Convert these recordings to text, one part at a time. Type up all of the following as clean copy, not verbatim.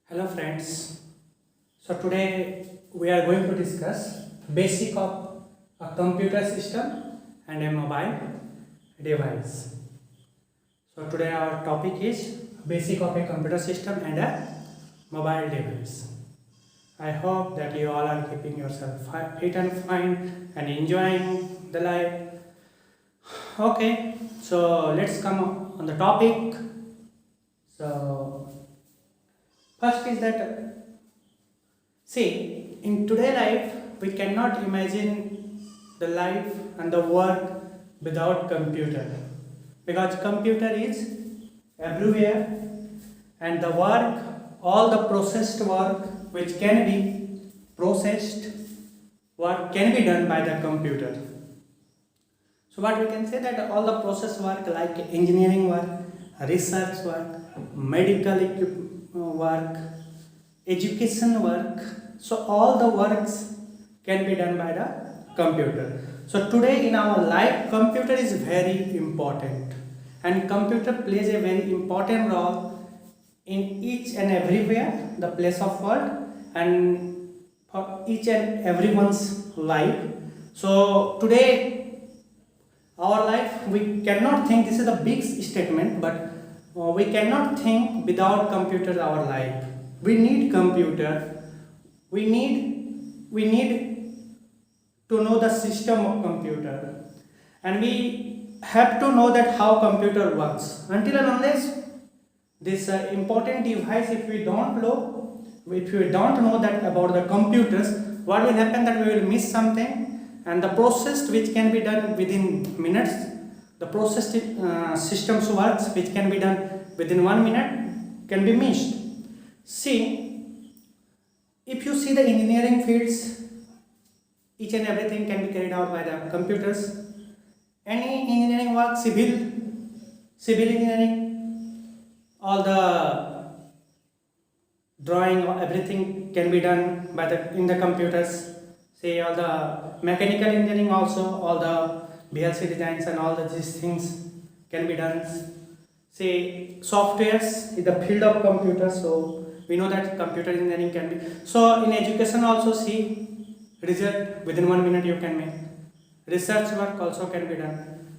Hello friends. So today we are going to discuss basic of a computer system and a mobile device. So today our topic is basic of a computer system and a mobile device. I hope that you all are keeping yourself fit and fine and enjoying the life. Okay, so let's come on the topic. So first is that see, in today life, we cannot imagine the life and the work without computer because computer is everywhere and the work, all the processed work which can be processed work can be done by the computer. So what we can say that all the process work like engineering work, research work, medical work, education work, so all the works can be done by the computer. So today in our life computer is very important and computer plays a very important role in each and everywhere the place of work and for each and everyone's life. So today our life we cannot think, this is a big statement, but we cannot think without computer our life. We need computer, we need to know the system of computer and we have to know that how computer works. Until and unless this important device, if we don't know that about the computers, what will happen that we will miss something and the process which can be done within minutes, the process systems works which can be done within 1 minute can be missed. See, if you see the engineering fields, each and everything can be carried out by the computers. Any engineering work, civil engineering, all the drawing, everything can be done by in the computers. Say all the mechanical engineering also, all the BLC designs and all these things can be done. Say softwares is the field of computers, so we know that computer engineering can be. So in education also, see result within 1 minute you can make. Research work also can be done.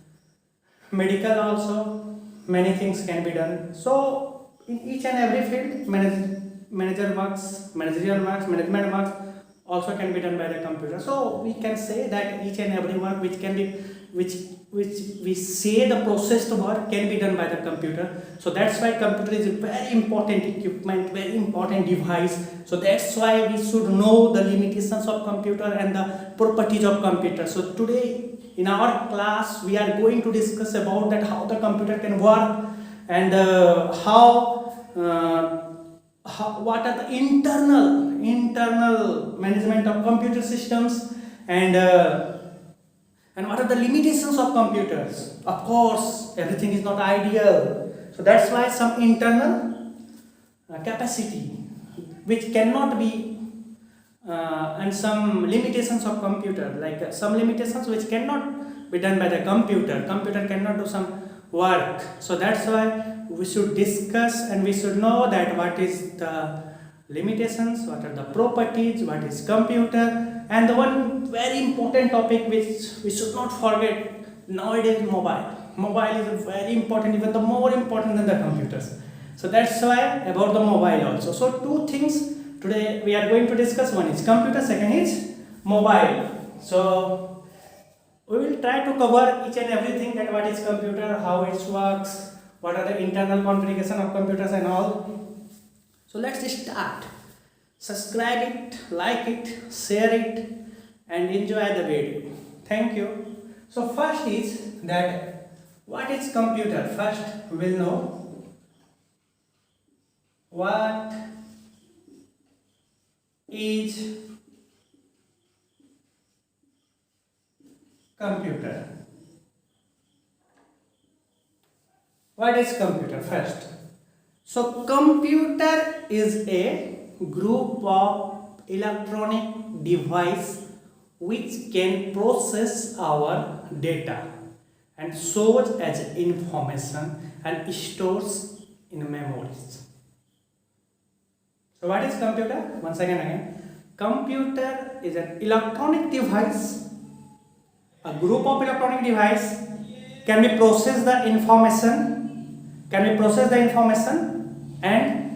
Medical also, many things can be done. So in each and every field, managerial works, management works also can be done by the computer. So we can say that each and every work which can be which we say the processed work can be done by the computer. So that's why computer is a very important equipment, very important device. So that's why we should know the limitations of computer and the properties of computer. So today in our class we are going to discuss about that how the computer can work and what are the internal management of computer systems and what are the limitations of computers. Of course everything is not ideal, so that's why some internal capacity which cannot be and some limitations of computer, like some limitations which cannot be done by the computer cannot do some work. So that's why we should discuss and we should know that what is the limitations, what are the properties, what is computer, and the one very important topic which we should not forget nowadays, mobile is very important, even the more important than the computers. So that's why about the mobile also. So two things today we are going to discuss. One is computer, second is mobile. So we will try to cover each and everything, that what is computer, how it works, what are the internal configuration of computers and all. So let's start. Subscribe it, like it, share it and enjoy the video. Thank you. So first is that what is computer. First we will know what is computer. What is computer first? So computer is a group of electronic device which can process our data and stores as information and stores in memories. So what is computer? Once again, computer is an electronic device. A group of electronic device can be process the information, and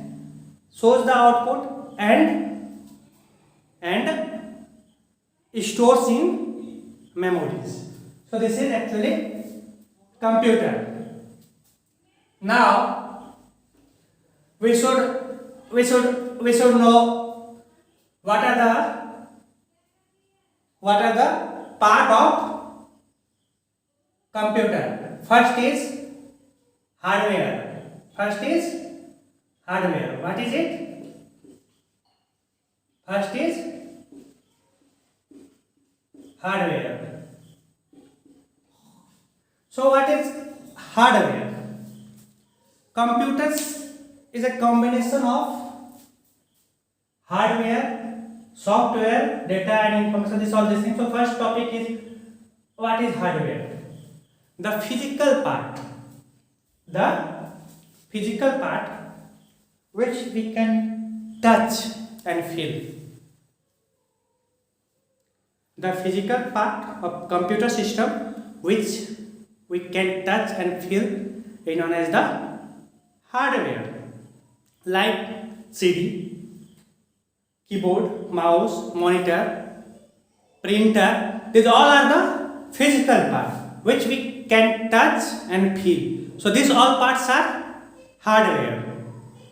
shows the output and stores in memories. So this is actually computer. Now we should know what are the part of computer. First is hardware. What is it? First is hardware. So what is hardware? Computers is a combination of hardware, software, data and information. This all these things. So first topic is what is hardware? The physical part which we can touch and feel. The physical part of computer system which we can touch and feel is known as the hardware, like CD, keyboard, mouse, monitor, printer. These all are the physical part which we can touch and feel. So these all parts are hardware.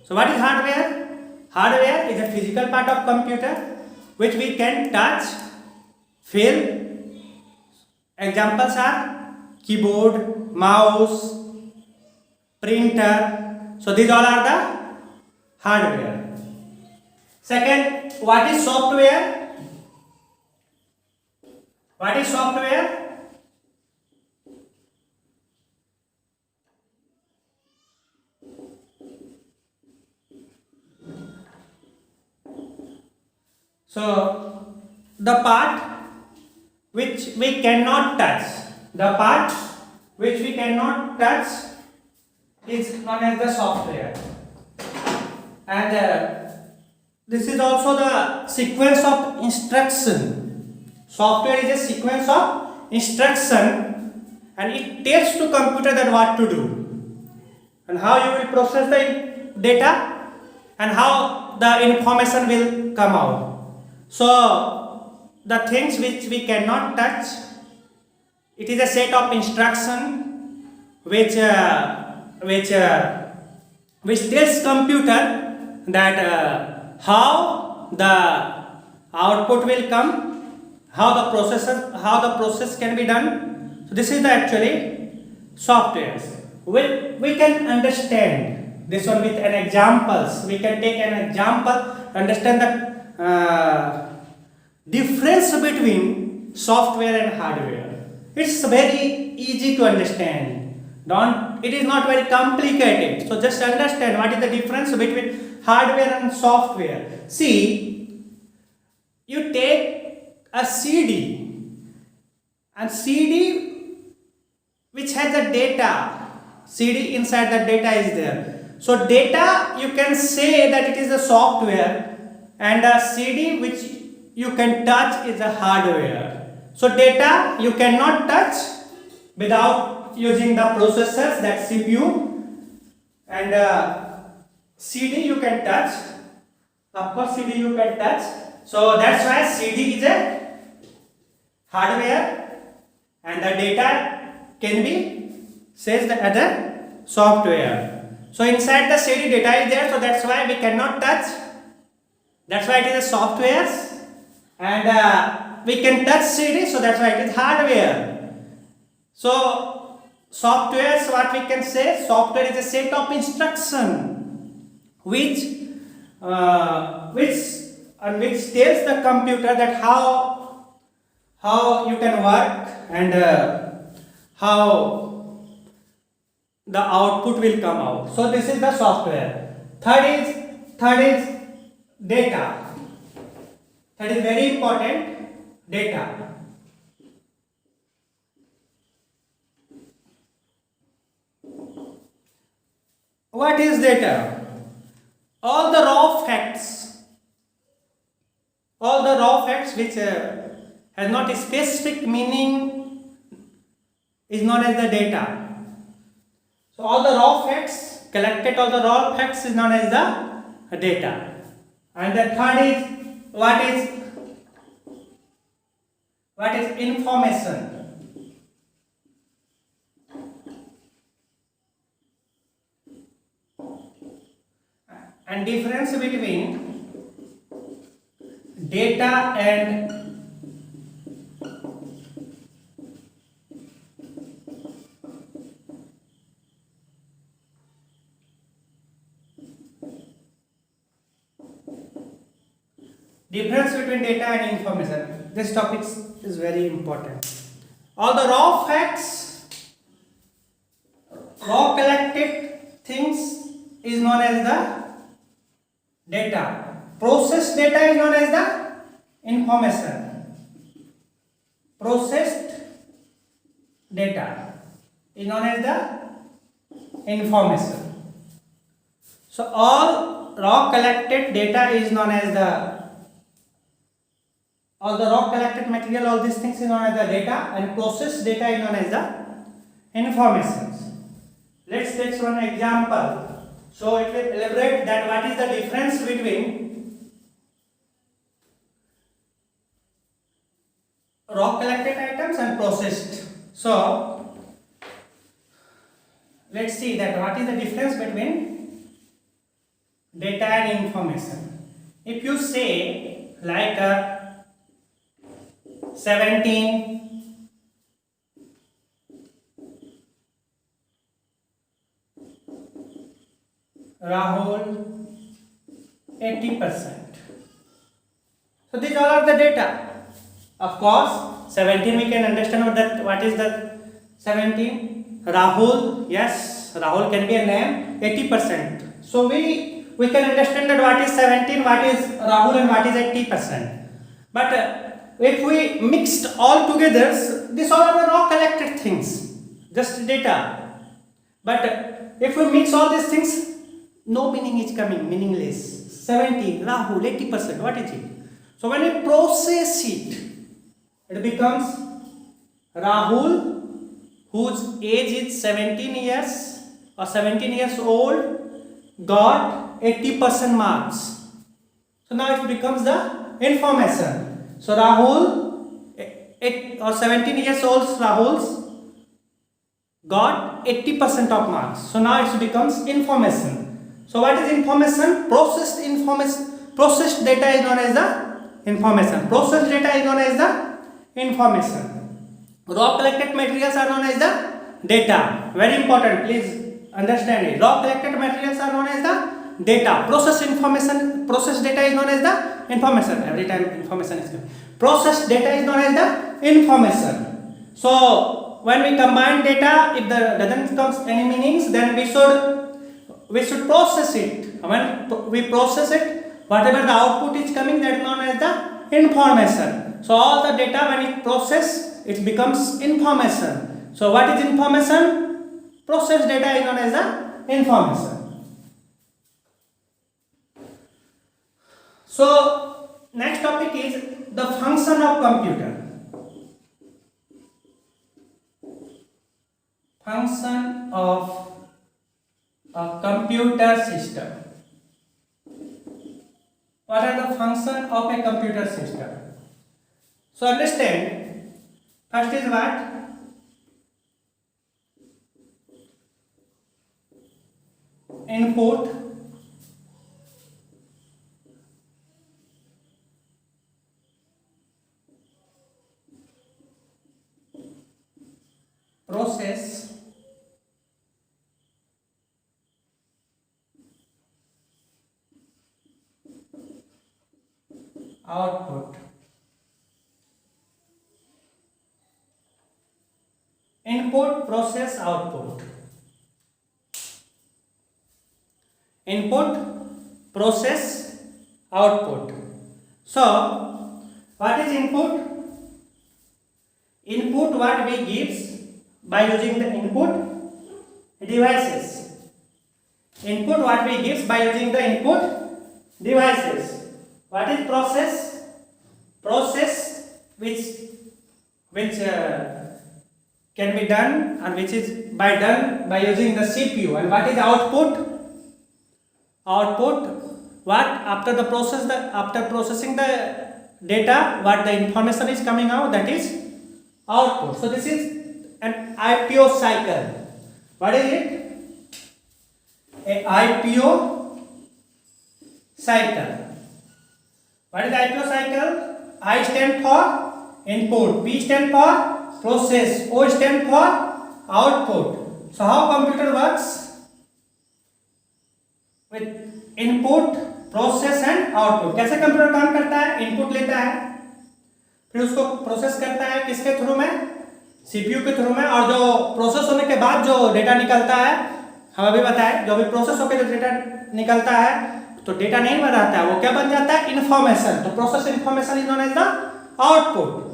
So what is hardware? Hardware is a physical part of computer which we can touch, feel. Examples are keyboard, mouse, printer. So these all are the hardware. Second, what is software? What is software? So the part which we cannot touch, is known as the software. And this is also the sequence of instruction. Software is a sequence of instruction, and it tells to computer that what to do and how you will process the data and how the information will come out. So the things which we cannot touch, it is a set of instruction which tells computer that how the output will come, how the process can be done. So this is the actually software. We can understand this one with an examples. We can take an example, understand the difference between software and hardware. It's very easy to understand. It is not very complicated. So just understand what is the difference between hardware and software. See, you take a CD, and CD which has the data. CD inside the data is there. So data you can say that it is a software, and a CD which you can touch is a hardware. So data you cannot touch without using the processors, that CPU, and CD you can touch. Of course CD you can touch. So that's why CD is a hardware, and the data can be says the other software. So inside the CD data is there, so that's why we cannot touch. That's why it is a software, and we can touch CD, so that's why it is hardware. So software is what we can say. Software is a set of instruction which tells the computer that how you can work and how the output will come out. So this is the software. Third is data. That is very important. Data. What is data? all the raw facts, all the raw facts which has not a specific meaning is known as the data. So all the raw facts collected, all the raw facts is known as the data. And the third is what is information. And difference between data and information. This topic is very important. All the raw facts, raw collected things is known as the data. Processed data is known as the information. Processed data is known as the information. So all raw collected data is known as all the raw collected material, all these things is known as the data, and processed data is known as the information. Let's take one example. So it will elaborate that what is the difference between raw collected items and processed. So let's see that what is the difference between data and information. If you say like 17 Rahul 80%. So these all are the data. Of course 17 we can understand that what is the 17. Rahul, yes, Rahul can be a name. 80%. So we can understand that what is 17, what is Rahul, and what is 80%. But if we mixed all together, these all are raw collected things, just data. But if we mix all these things, no meaning is coming, meaningless. 17, Rahul, 80%, what is it? So when we process it, it becomes Rahul, whose age is 17 years or 17 years old, got 80% marks. So now it becomes the information. So Rahul, 17 years old Rahul's got 80% of marks. So now it becomes information. So what is information? Processed data is known as the information. Processed data is known as the information. Raw collected materials are known as the data. Very important, please understand it. Raw collected materials are known as the data. Processed data is known as the information. Every time information is given. Processed data is known as the information. So when we combine data, if there doesn't come any meanings, then we should process it. When we process it, whatever the output is coming, that is known as the information. So all the data, when it process, it becomes information. So what is information? Processed data is known as the information. So next topic is the function of computer. Function of a computer system. What are the function of a computer system? So understand, first is what? Input, process, output. Input, process, output. Input, process, output. So what is input? Input what we gives by using the input devices. Input what we give by using the input devices. What is process? Process which can be done and which is done by using the CPU. And what is output? Output what after processing the data, what the information is coming out, that is output. So this is an IPO cycle. What is it? A IPO cycle. What is IPO cycle? I stand for input, P stand for process, O stand for output. So how computer works? With input, process and output. कैसे computer काम करता है? Input लेता है, फिर उसको process करता है किसके थ्रू में? सीपीयू के थ्रू में। और जो प्रोसेस होने के बाद जो डेटा निकलता है, हम अभी बताएं, जो अभी प्रोसेस होकर जो डेटा निकलता है, तो डेटा नहीं बनाता है, वो क्या बन जाता है? इंफॉर्मेशन। तो process information is known as the output.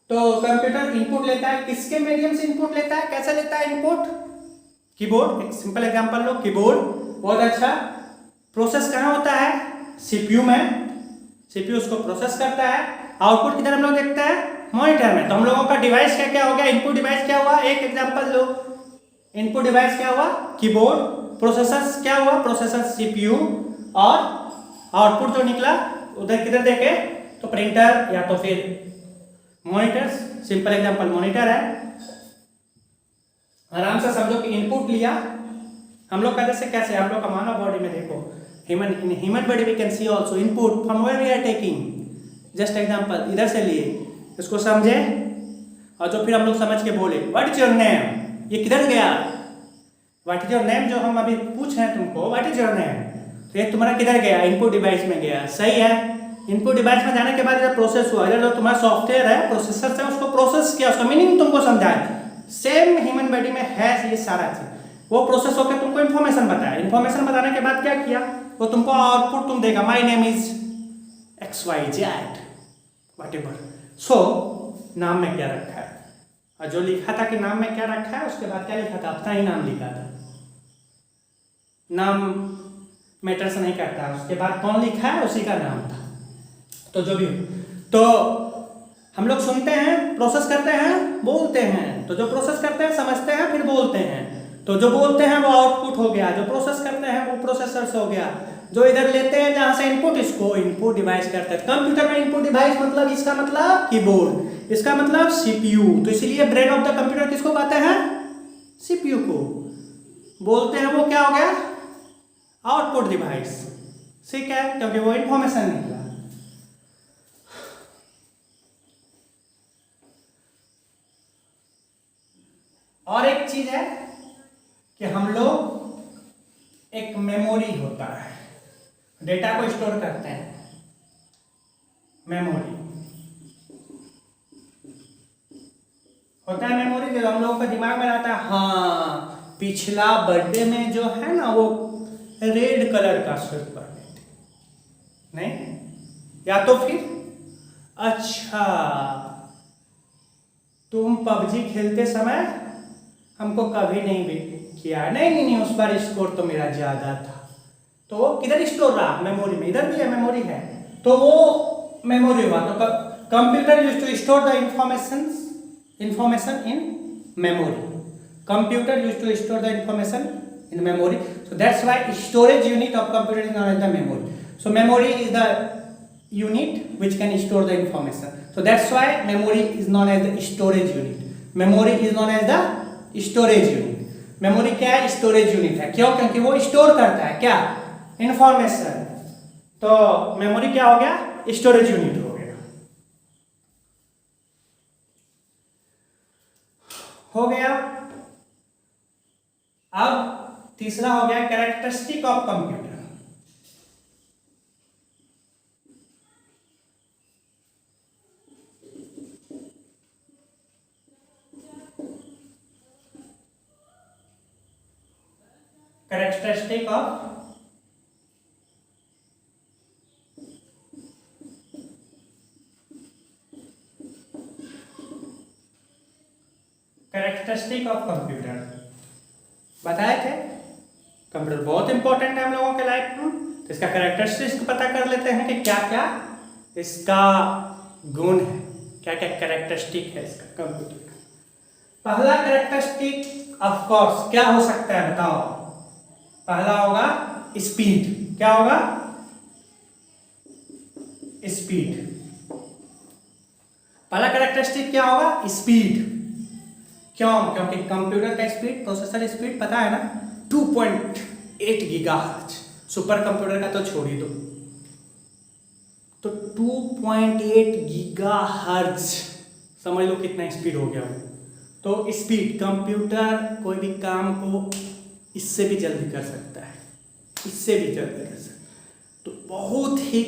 तो कंप्यूटर इनपुट लेता है, किसके मीडियम से इनपुट लेता है? कैसे लेता है इनपुट? कीबोर्ड। एक सिंपल एग्जांपल लो, कीबोर्ड। बहुत अच्छा। प्रोसेस कहाँ होता है? सीपीयू में। सीपीयू उसको प्रोसेस करता है। आउटपुट किधर हम लोग देखते हैं? मॉनिटर में। तो हम लोगों का डिवाइस क्या क्या हो गया? इनपुट डिवाइस क्या हुआ? एक एग्जांपल लो। इनपुट डिवाइस क्या हुआ? कीबोर्ड। प्रोसेसर क्या हुआ? Processor CPU. और आउटपुट जो निकला उधर किधर देखे? तो प्रिंटर या तो फिर मॉनिटर्स। सिंपल एग्जांपल मॉनिटर है। आराम से समझो कि इनपुट लिया हम लोग का, जैसे कैसे हम लोग का मानव बॉडी में देखो, human body we can see also input from where we are taking. Just example इधर से लिए, इसको समझे और जो फिर हम लोग समझ के बोले व्हाट इज योर नेम, ये किधर गया? व्हाट इज योर नेम जो हम अभी पूछ रहे हैं तुमको, व्हाट इज योर नेम, तो ये तुम्हारा किधर गया? इनपुट डिवाइस में गया। सही है। इनपुट डिवाइस में जाने के बाद इधर प्रोसेस हुआ, इधर जो तुम्हारा सॉफ्टवेयर है प्रोसेसर से उसको प्रोसेस किया, उसका मीनिंग तुमको समझाया। सेम ह्यूमन बॉडी में है ये सारा चीज। वो प्रोसेस होकर तुमको इन्फॉर्मेशन बताया। इन्फॉर्मेशन बताने के बाद क्या किया? वो तुमको आउटपुट तुम देगा, my name is XYZ whatever. So नाम में क्या रखा है, और जो लिखा था कि नाम में क्या रखा है, उसके बाद क्या लिखा था? अपना ही नाम लिखा था। नाम मैटर्स नहीं करता, उसके बाद कौन लिखा है उसी का नाम था। तो जो भी तो हम लोग सुनते हैं, प्रोसेस करते हैं, बोलते हैं। तो जो प्रोसेस करते हैं समझते हैं, फिर बोलते हैं। तो जो बोलते हैं वो आउटपुट हो गया, जो प्रोसेस करते हैं वो प्रोसेसर से हो गया, जो इधर लेते हैं जहां से इनपुट, इसको इनपुट डिवाइस करते हैं। कंप्यूटर में इनपुट डिवाइस मतलब इसका मतलब कीबोर्ड, इसका मतलब सीपीयू। तो इसलिए ब्रेन ऑफ द कंप्यूटर किसको कहते हैं? सीपीयू को। बोलते हैं वो क्या हो गया? Output device. ठीक है, क्योंकि वो इंफॉर्मेशन निकला। और एक चीज है कि हम लोग एक मेमोरी होता है, डेटा को स्टोर करते हैं। मेमोरी होता है, मेमोरी जो हम लोगों के दिमाग में रहता है। हाँ, पिछला बर्थडे में जो है ना वो रेड कलर का शर्ट पहने थे, नहीं? या तो फिर अच्छा तुम पबजी खेलते समय हमको कभी नहीं किया, नहीं, उस बार स्कोर तो मेरा ज्यादा था। तो वो किधर स्टोर रहा? मेमोरी में। इधर भी है, मेमोरी है, तो वो मेमोरी हुआ। तो computer used to store the information in memory. Computer used to store the information in memory. So that's why storage unit of computer is known as the memory. So memory is the unit which can store the information. So that's why memory is known as the storage unit. Memory is known as the storage unit. Memory क्या है? Storage unit है। क्यों? क्योंकि वो store करता है क्या? Information. तो मेमोरी क्या हो गया? स्टोरेज यूनिट हो गया। हो गया। अब तीसरा हो गया characteristic of computer. Characteristic of computer बताए थे। कंप्यूटर बहुत इंपॉर्टेंट है हम लोगों के लाइफ में। तो इसका कैरेक्टरिस्टिक्स पता कर लेते हैं कि क्या क्या इसका गुण है, क्या क्या कैरेक्टरिस्टिक है इसका कंप्यूटर का। पहला कैरेक्टरिस्टिक ऑफ कोर्स क्या हो सकता है बताओ? पहला होगा स्पीड। क्या होगा? स्पीड। पहला कैरेक्टरिस्टिक क्या होगा? स्पीड। क्यों? क्योंकि कंप्यूटर का स्पीड, प्रोसेसर स्पीड पता है ना, 2.8 गीगाहर्ट्ज। सुपर कंप्यूटर का तो छोड़ ही दो, तो 2.8 गीगाहर्ट्ज समझ लो कितना स्पीड हो गया वो। तो स्पीड, कंप्यूटर कोई भी काम को इससे भी जल्दी कर सकता है, इससे भी जल्दी कर सकता है। तो बहुत ही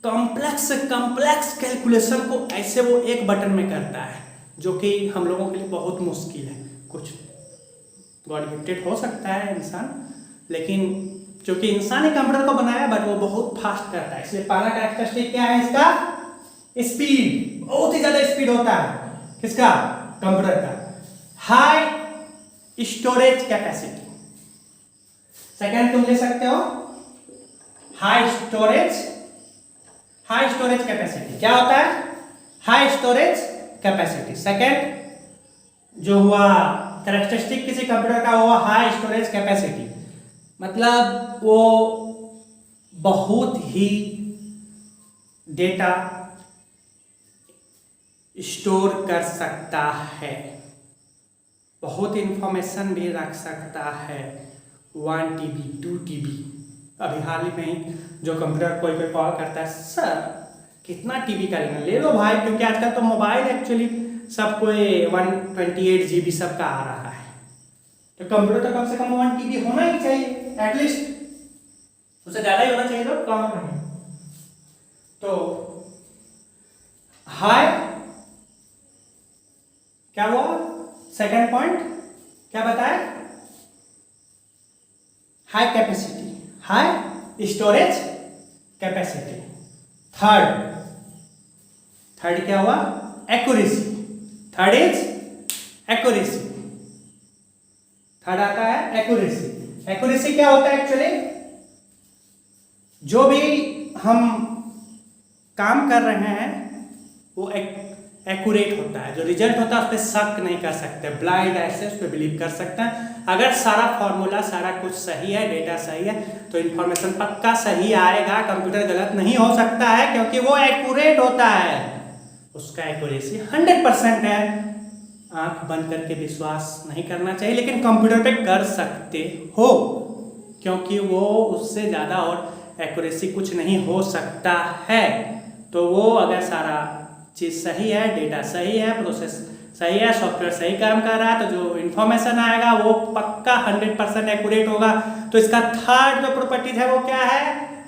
कॉम्प्लेक्स कैलकुलेशन को ऐसे वो एक बटन में करता है, जो कि हम लोगों के लिए बहुत मुश्किल है। कुछ गॉड गिफ्टेड हो सकता है इंसान, लेकिन क्योंकि इंसान ही कंप्यूटर को बनाया, बट वो बहुत फास्ट करता है। इसलिए पहला कैरेक्टरिस्टिक क्या है इसका? स्पीड। बहुत ही ज्यादा स्पीड होता है किसका? कंप्यूटर का। High storage capacity. सेकंड तुम ले सकते हो हाई स्टोरेज कैपेसिटी। क्या होता है? High storage capacity. सेकंड जो हुआ कैरेक्टरिस्टिक किसी कंप्यूटर का हुआ हाई स्टोरेज कैपेसिटी, मतलब वो बहुत ही डेटा स्टोर कर सकता है, बहुत इंफॉर्मेशन भी रख सकता है। 1 TB 2 TB। अभी हाल ही में ही जो कंप्यूटर कोई कॉल करता है, सर कितना टीबी का लेना, ले लो भाई, क्योंकि आजकल तो मोबाइल एक्चुअली सबको 128 GB सबका आ रहा है। तो कंप्यूटर तो कम से कम 1 TB होना ही चाहिए एटलीस्ट, उससे ज़्यादा ही होना चाहिए, तो कम नहीं। तो हाई, क्या हुआ सेकंड पॉइंट क्या बताए? High capacity, high storage capacity. Third क्या हुआ? Accuracy. Third is accuracy. Third आता है एक्यूरेसी। एक्यूरेसी क्या होता है एक्चुअली? जो भी हम काम कर रहे हैं वो एक्यूरेट होता है, जो रिजल्ट होता है उस पर शक नहीं कर सकते, ब्लाइंड ऐसे उस पर बिलीव कर सकते हैं। अगर सारा फॉर्मूला सारा कुछ सही है, डेटा सही है, तो इन्फॉर्मेशन पक्का सही आएगा, कंप्यूटर गलत नहीं हो सकता है, क्योंकि वो एक्यूरेट होता है, उसका एक्यूरेसी 100% है। आंख बंद करके विश्वास नहीं करना चाहिए, लेकिन कंप्यूटर पे कर सकते हो, क्योंकि वो उससे ज़्यादा और एक्यूरेसी कुछ नहीं हो सकता है। तो वो अगर सारा चीज़ सही है, डेटा सही है, प्रोसेस सही है, सॉफ्टवेयर सही काम कर रहा है, तो जो इन्फॉर्मेशन आएगा वो पक्का 100% एक्यूरेट होगा। तो इसका थर्ड जो प्रॉपर्टीज है वो क्या है?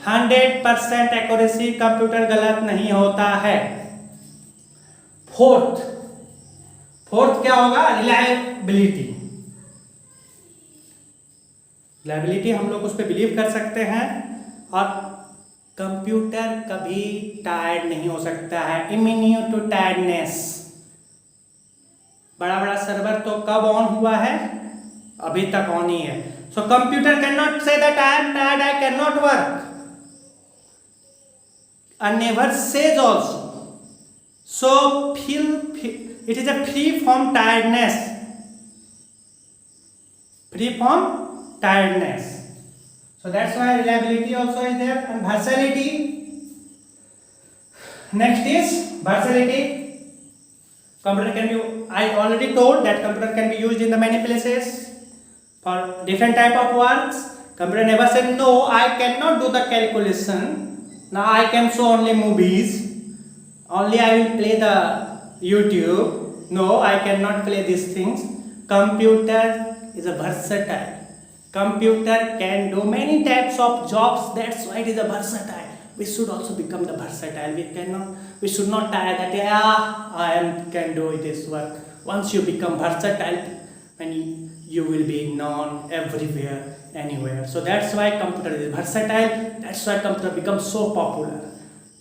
100% एक्यूरेसी, कंप्यूटर गलत नहीं होता है। फोर्थ क्या होगा? रिलायबिलिटी। रिलायबिलिटी, हम लोग उस पर बिलीव कर सकते हैं, और कंप्यूटर कभी टायर्ड नहीं हो सकता है, इम्यून टू टायर्डनेस। बड़ा सर्वर तो कब ऑन हुआ है? अभी तक ऑन ही है। So computer can not say that I am tired, I can not work, and never says also. So it is a free from tiredness. So that's why reliability also is there, and versatility. Next is versatility. Computer can be, I already told that computer can be used in the many places for different type of works. Computer never said no, I cannot do the calculation. Now I can show only movies. Only I will play the YouTube. No, I cannot play these things. Computer is a versatile. Computer can do many types of jobs. That's why it is a versatile. We should also become the versatile. We should not tire that can do this work. Once you become versatile, and you will be known everywhere, anywhere. So that's why computer is versatile. That's why computer becomes so popular.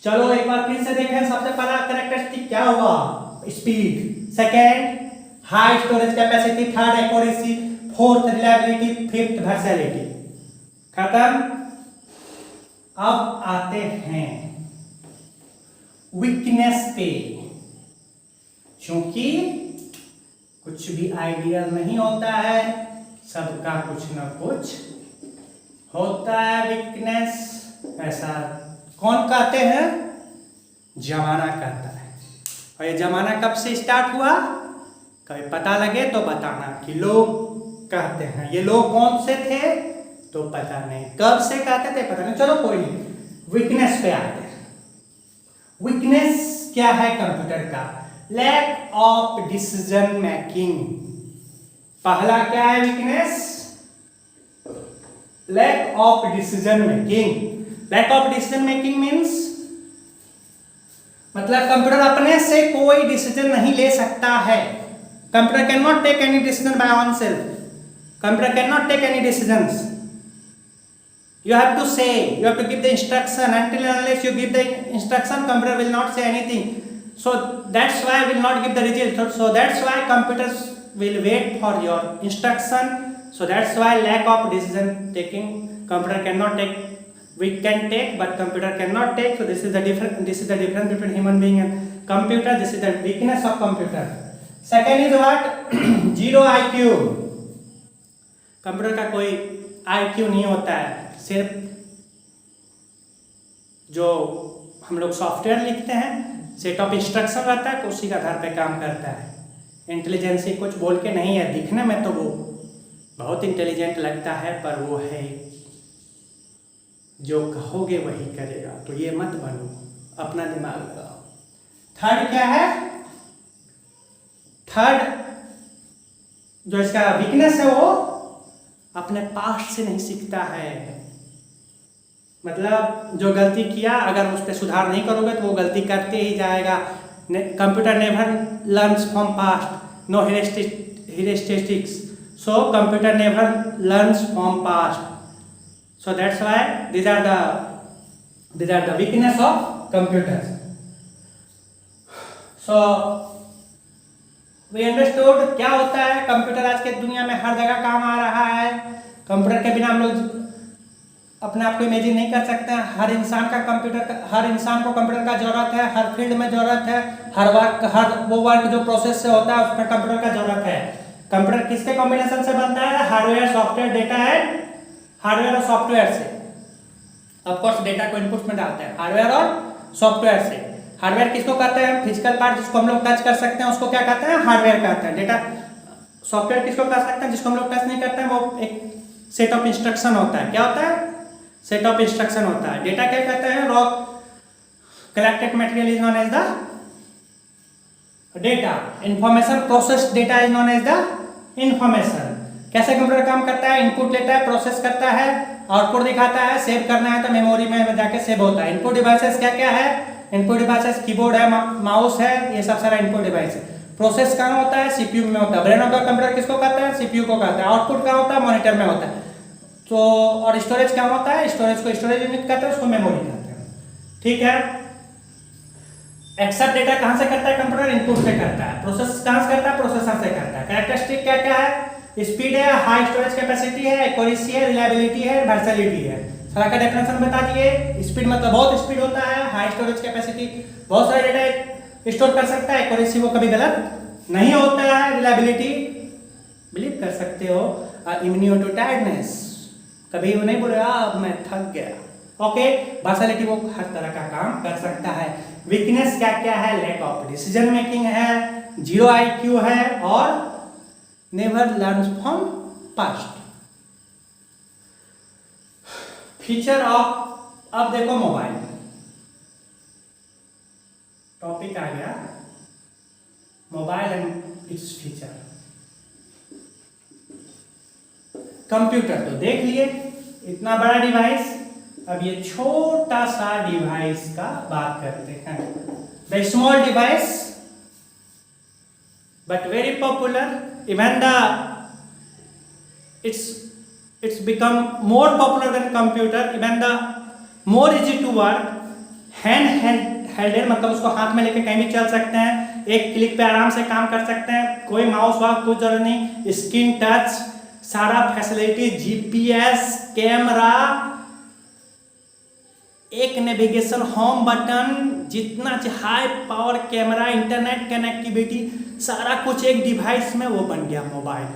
चलो एक बार फिर से देखें। सबसे पहला characteristic क्या हुआ? Speed. Second high storage capacity. Third accuracy. Fourth reliability, fifth versatility. खत्म। अब आते हैं वीकनेस पे। क्योंकि कुछ भी आइडियल नहीं होता है, सबका कुछ ना कुछ होता है वीकनेस। ऐसा कौन कहते हैं? जमाना कहता है। और ये जमाना कब से स्टार्ट हुआ? कभी पता लगे तो बताना कि लोग कहते हैं। ये लोग कौन से थे तो पता नहीं, कब से कहते थे पता नहीं, चलो कोई नहीं। वीकनेस पे आते हैं। वीकनेस क्या है कंप्यूटर का? Lack of decision making. पहला क्या है weakness? Lack of decision making. Lack of decision making means मतलब कंप्यूटर अपने से कोई डिसीजन नहीं ले सकता है। Computer can not take any decision by on self. Computer can not take any decisions. You have to say, you have to give the instruction. Until and unless you give the instruction, computer will not say anything. So that's why will not give the result. So that's why computers will wait for your instruction. So that's why lack of decision taking. Computer cannot take. We can take, but computer cannot take. So this is the difference. This is the difference between human being and computer. This is the weakness of computer. Second is what? Zero IQ. Computer का कोई IQ नहीं होता है। सिर्फ जो हम लोग software लिखते हैं, सेट ऑफ इंस्ट्रक्शन रहता है, उसी का आधार पे काम करता है। इंटेलिजेंसी कुछ बोल के नहीं है। दिखने में तो वो बहुत इंटेलिजेंट लगता है, पर वो है जो कहोगे वही करेगा। तो ये मत बनो, अपना दिमाग लगाओ। थर्ड क्या है? थर्ड जो इसका वीकनेस है वो अपने पास्ट से नहीं सीखता है। मतलब जो गलती किया, अगर उस पर सुधार नहीं करोगे तो वो गलती करते ही जाएगा। Computer never learns from past, no heuristics. So computer never learns from past. So that's why these are the weakness of computers. So we understood क्या होता है कंप्यूटर। आज के दुनिया में हर जगह काम आ रहा है। कंप्यूटर के बिना हम लोग अपने आप को इमेजिन नहीं कर सकते हैं। हर इंसान को कंप्यूटर का जरूरत है। हर फील्ड में जरूरत है। हर वो वर्क जो प्रोसेस से होता है उसमें कंप्यूटर का जरूरत है। कंप्यूटर किसके कॉम्बिनेशन से बनता है? Hardware, software, data and hardware और सॉफ्टवेयर से। ऑफ कोर्स डेटा को इनपुट में डालते हैं हार्डवेयर और सॉफ्टवेयर से। हार्डवेयर किसको कहते हैं? फिजिकल पार्ट जिसको हम लोग टच कर सकते हैं उसको क्या कहते हैं? हार्डवेयर कहते हैं। डेटा सॉफ्टवेयर किसको कह सकते हैं? जिसको हम लोग टच नहीं करते हैं, वो एक सेट ऑफ इंस्ट्रक्शन होता है। क्या होता है? सेट ऑफ इंस्ट्रक्शन होता है। डेटा क्या कहते हैं? Raw collected material is known as the data. Information process data is known as the information. कैसे कंप्यूटर काम करता है? इनपुट लेता है, प्रोसेस करता है, आउटपुट दिखाता है। सेव करना है तो मेमोरी में जाके सेव होता है। इनपुट डिवाइसेस क्या क्या है? इनपुट डिवाइसेस कीबोर्ड है, माउस है, ये सब सारा इनपुट डिवाइस है। प्रोसेस कहाँ होता है? सीपीयू में होता है। ब्रेन ऑफ द कंप्यूटर किसको कहते हैं? सीपीयू को कहते हैं। आउटपुट कहाँ होता है? मॉनिटर में होता है। तो और स्टोरेज क्या होता है? स्टोरेज को स्टोरेज यूनिट कहते हैं, उसको मेमोरी कहते हैं। ठीक है। एक्सेप्ट डेटा कहाँ से करता है कंप्यूटर? इनपुट से करता है। प्रोसेस कहाँ से करता है? प्रोसेसर से करता है। कैरेक्टरिस्टिक क्या क्या है? स्पीड है, हाई स्टोरेज कैपेसिटी है, एक्यूरेसी है, रिलायबिलिटी है, वर्सैलिटी है। सारा का डेफिनेशन बता दिए। स्पीड मतलब बहुत स्पीड होता है। हाई स्टोरेज कैपेसिटी बहुत सारे डेटा स्टोर कर सकता है। एक्यूरेसी वो कभी गलत नहीं होता है। रिलायबिलिटी बिलीव कर सकते हो। इम्यूनिटी टू टायर्डनेस, कभी वो नहीं बोलेगा अब मैं थक गया। ओके। वर्सैलिटी वो हर तरह का काम कर सकता है। वीकनेस क्या क्या है? लैक ऑफ डिसीजन मेकिंग है, जीरो IQ है और never learns from past. Feature of, अब देखो मोबाइल टॉपिक आ गया, mobile and its feature. Computer तो देख लिए, इतना बड़ा डिवाइस। अब ये छोटा सा डिवाइस का बात करते हैं। The small device but very popular. Even the it's become more popular than computer. Even the more easy to work. Hand मतलब उसको हाथ में लेके कहीं भी चल सकते हैं। एक क्लिक पे आराम से काम कर सकते हैं। कोई माउस वाउस कुछ जरूरत नहीं। स्क्रीन टच, सारा फैसिलिटी, जीपीएस, कैमरा, एक नेविगेशन, होम बटन, जितना high power camera, internet connectivity, सारा कुछ एक डिवाइस में वो बन गया मोबाइल।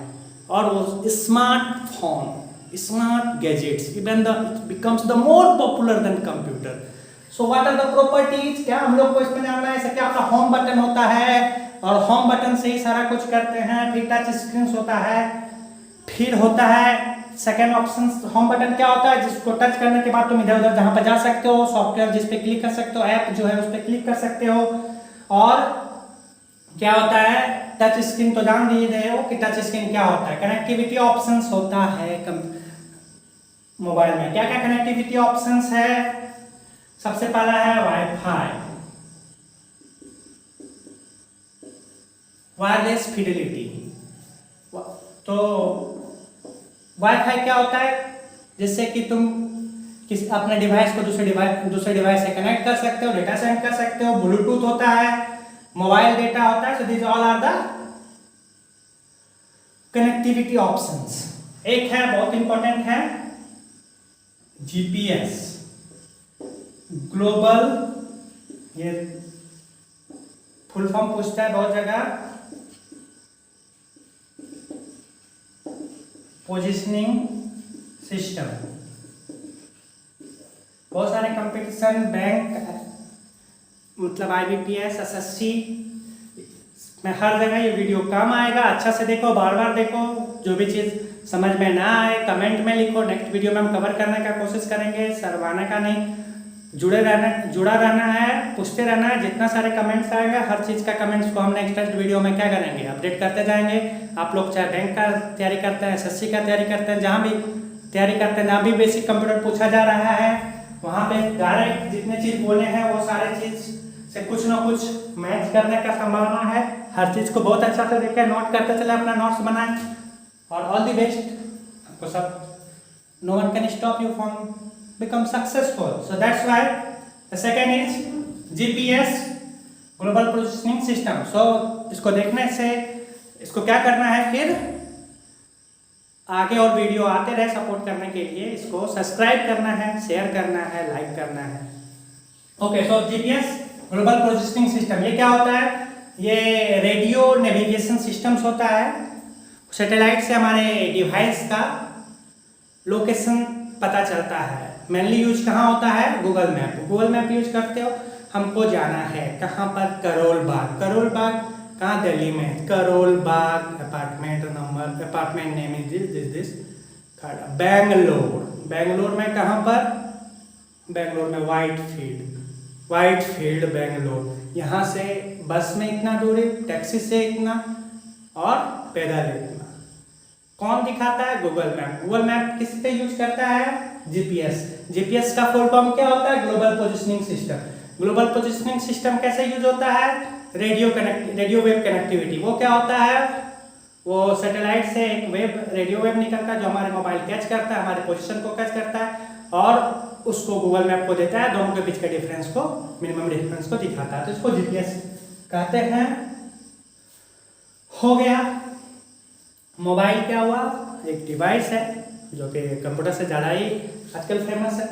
और वो smartphone, smart gadgets, even the becomes the more popular than computer. So what are the properties, क्या हम लोग को इसमें जानना है। क्या आपका होम बटन होता है और होम बटन से ही सारा कुछ करते हैं। फिर टच स्क्रीन होता है, फिर होता है सेकेंड ऑप्शन। होम बटन क्या होता है, जिसको टच करने के बाद तुम इधर उधर जहां पर जा सकते हो, सॉफ्टवेयर जिस पे क्लिक कर सकते हो, ऐप जो है उस पर क्लिक कर सकते हो। और क्या होता है, टच स्क्रीन तो जान रहे हो कि टच स्क्रीन क्या होता है। कनेक्टिविटी ऑप्शंस होता है मोबाइल में। क्या क्या कनेक्टिविटी ऑप्शंस है, सबसे पहला है वाईफाई, वायरलेस फिडेलिटी। तो वाईफाई क्या होता है, जिससे कि तुम अपने डिवाइस को दूसरे डिवाइस से कनेक्ट कर सकते हो, डेटा सेंड कर सकते हो। ब्लूटूथ होता है, मोबाइल डेटा होता है। So this all are the connectivity options. एक है बहुत इंपॉर्टेंट है जीपीएस, ग्लोबल, ये फुल फॉर्म पूछता है बहुत जगह, पोजिशनिंग सिस्टम। बहुत सारे कंपटीशन, बैंक, मतलब आईबीपीएस, एसएससी में हर जगह ये वीडियो काम आएगा। अच्छा से देखो, बार बार देखो। जो भी चीज़ समझ में ना आए कमेंट में लिखो, नेक्स्ट वीडियो में हम कवर करने का कोशिश करेंगे, सरवाने का नहीं। जुड़ा रहना है, पूछते रहना है। जितना सारे कमेंट्स आएंगे, हर चीज़ का कमेंट्स को हम नेक्स्ट वीडियो में क्या करेंगे, अपडेट करते जाएंगे। आप लोग चाहे बैंक का तैयारी करते हैं, एसएससी का तैयारी करते हैं, जहाँ भी तैयारी करते हैं, जहाँ भी बेसिक कंप्यूटर पूछा जा रहा है, वहाँ पे डायरेक्ट जितने चीज़ बोले हैं वो सारे चीज़ से कुछ ना कुछ मैच करने का संभावना है। हर चीज़ को बहुत अच्छा से देखें, नोट करते चले, अपना नोट्स बनाएं। और ऑल द बेस्ट आपको सब। No one can stop you from become successful. So that's why the second is GPS, global positioning system. So इसको देखने से इसको क्या करना है, फिर आगे और वीडियो आते रहे सपोर्ट करने के लिए। इसको सब्सक्राइब करना है, शेयर करना है, लाइक करना है। ओके, सो जीपीएस, ग्लोबल पोजिशनिंग सिस्टम, ये क्या होता है, ये रेडियो नेविगेशन सिस्टम्स होता है। सैटेलाइट से हमारे डिवाइस का लोकेशन पता चलता है। मेनली यूज कहाँ होता है, Google map. Google map use करते हो, हमको जाना है कहाँ पर, करोल बाग। करोल बाग कहाँ, दिल्ली में। Karol Bagh, apartment number, apartment name is this Bangalore. Bangalore में कहाँ पर, बेंगलोर में वाइट फील्ड बेंगलोर। यहाँ से बस में इतना दूरी, टैक्सी से इतना, और पैदल इतना। कौन दिखाता है, गूगल मैप। गूगल मैप किस पे यूज करता है, जीपीएस। जीपीएस का फुल फॉर्म क्या होता है, global positioning system. Global positioning system कैसे यूज होता है, रेडियो वेव कनेक्टिविटी। वो क्या होता है, वो सैटेलाइट से एक रेडियो वेव निकलता है जो हमारे मोबाइल कैच करता है, हमारे पोजीशन को कैच करता है और उसको गूगल मैप को देता है, दोनों के बीच के डिफरेंस को, मिनिमम डिफरेंस को दिखाता है। तो इसको जीपीएस कहते हैं। हो गया। मोबाइल क्या हुआ, एक डिवाइस है जो कि कंप्यूटर से ज़्यादा ही आजकल फेमस है।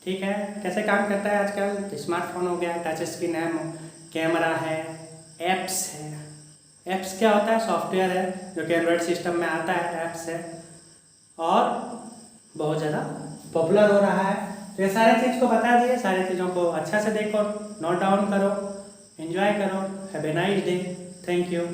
ठीक है, कैसे काम करता है आजकल, स्मार्टफोन हो गया, टच स्क्रीन है, कैमरा है, एप्स है। एप्स क्या होता है, सॉफ्टवेयर है जो कि एंड्रॉयड सिस्टम में आता है, एप्स है और बहुत ज़्यादा पॉपुलर हो रहा है। तो ये सारे चीज़ को बता दिए, सारी चीज़ों को अच्छा से देखो, नोट डाउन करो, एंजॉय करो। Have a nice day, thank you.